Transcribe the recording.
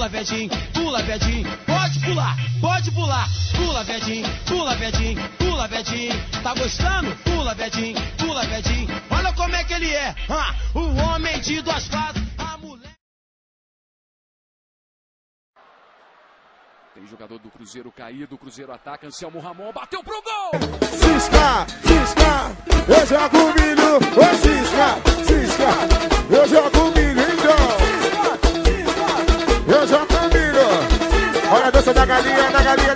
pula, Vedinho, pula, Vedinho. Pode pular, pula, Vedinho, pula, Vedinho, pula, Vedinho. Tá gostando? Pula, Vedinho, pula, Vedinho. Olha como é que ele é, o homem de duas faces, a mulher. Tem jogador do Cruzeiro caído, o Cruzeiro ataca, Anselmo Ramon, bateu pro gol! Cisca, eu jogo milho, ô Cisca, eu jogo milho, então. Eu jogo milho. Olha a dança da galinha, da galinha.